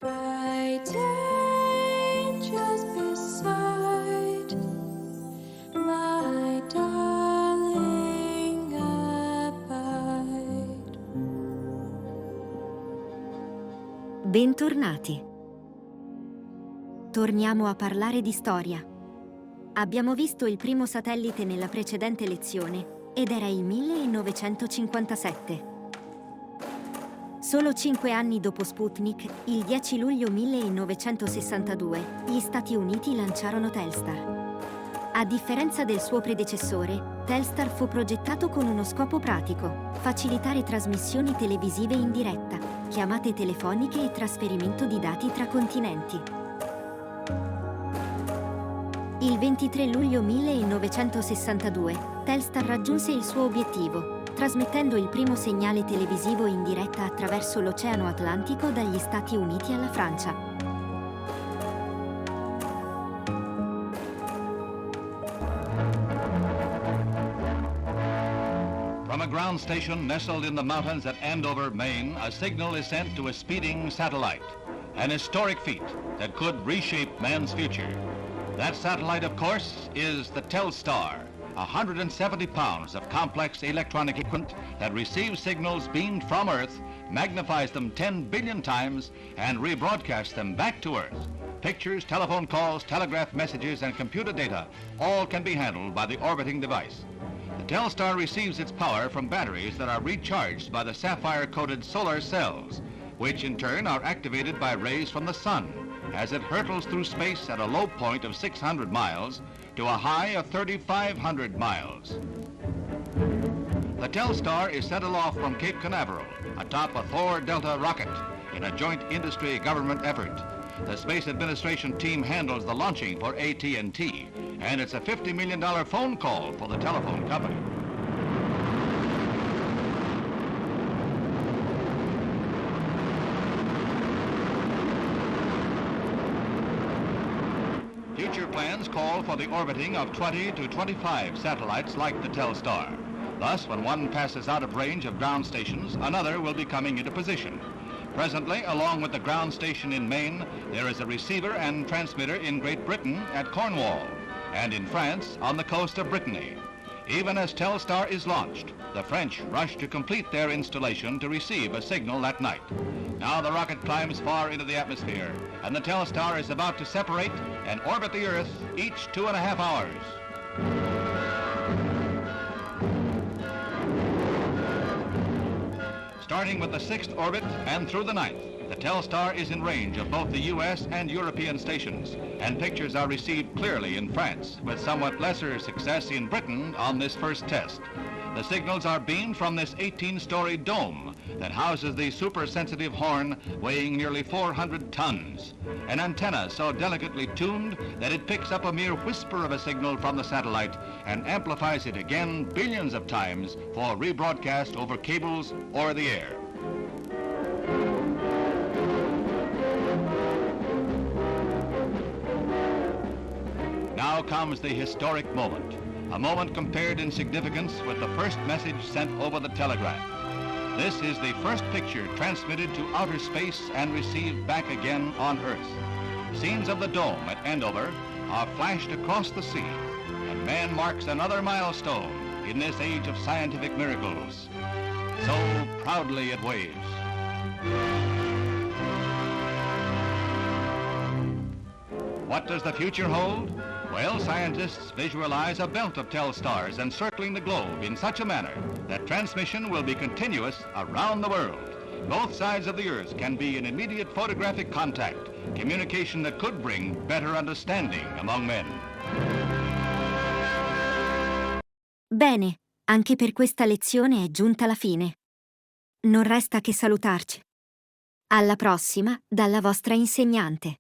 By day, just beside my darling abide. Bentornati. Torniamo a parlare di storia. Abbiamo visto il primo satellite nella precedente lezione ed era il 1957. Solo 5 anni dopo Sputnik, il 10 luglio 1962, gli Stati Uniti lanciarono Telstar. A differenza del suo predecessore, Telstar fu progettato con uno scopo pratico: facilitare trasmissioni televisive in diretta, chiamate telefoniche e trasferimento di dati tra continenti. Il 23 luglio 1962, Telstar raggiunse il suo obiettivo, trasmettendo il primo segnale televisivo in diretta attraverso l'Oceano Atlantico dagli Stati Uniti alla Francia. From a ground station nestled in the mountains at Andover, Maine, a signal is sent to a speeding satellite, an historic feat that could reshape man's future. That satellite, of course, is the Telstar, 170 pounds of complex electronic equipment that receives signals beamed from Earth, magnifies them 10 billion times, and rebroadcasts them back to Earth. Pictures, telephone calls, telegraph messages, and computer data all can be handled by the orbiting device. The Telstar receives its power from batteries that are recharged by the sapphire-coated solar cells, which in turn are activated by rays from the sun as it hurtles through space at a low point of 600 miles to a high of 3,500 miles. The Telstar is sent aloft from Cape Canaveral atop a Thor Delta rocket in a joint industry-government effort. The Space Administration team handles the launching for AT&T, and it's a $50 million phone call for the telephone company. Future plans call for the orbiting of 20 to 25 satellites like the Telstar. Thus, when one passes out of range of ground stations, another will be coming into position. Presently, along with the ground station in Maine, there is a receiver and transmitter in Great Britain at Cornwall, and in France on the coast of Brittany. Even as Telstar is launched, the French rush to complete their installation to receive a signal that night. Now the rocket climbs far into the atmosphere, and the Telstar is about to separate and orbit the Earth each 2.5 hours. Starting with the 6th orbit and through the 9th, the Telstar is in range of both the U.S. and European stations, and pictures are received clearly in France, with somewhat lesser success in Britain on this first test. The signals are beamed from this 18-story dome that houses the super-sensitive horn weighing nearly 400 tons, an antenna so delicately tuned that it picks up a mere whisper of a signal from the satellite and amplifies it again billions of times for rebroadcast over cables or the air. Now comes the historic moment, a moment compared in significance with the first message sent over the telegraph. This is the first picture transmitted to outer space and received back again on Earth. Scenes of the dome at Andover are flashed across the sea, and man marks another milestone in this age of scientific miracles. So proudly it waves. What does the future hold? Well, scientists visualize a belt of Telstars encircling the globe in such a manner that transmission will be continuous around the world. Both sides of the Earth can be in immediate photographic contact, communication that could bring better understanding among men. Bene, anche per questa lezione è giunta la fine. Non resta che salutarci. Alla prossima dalla vostra insegnante.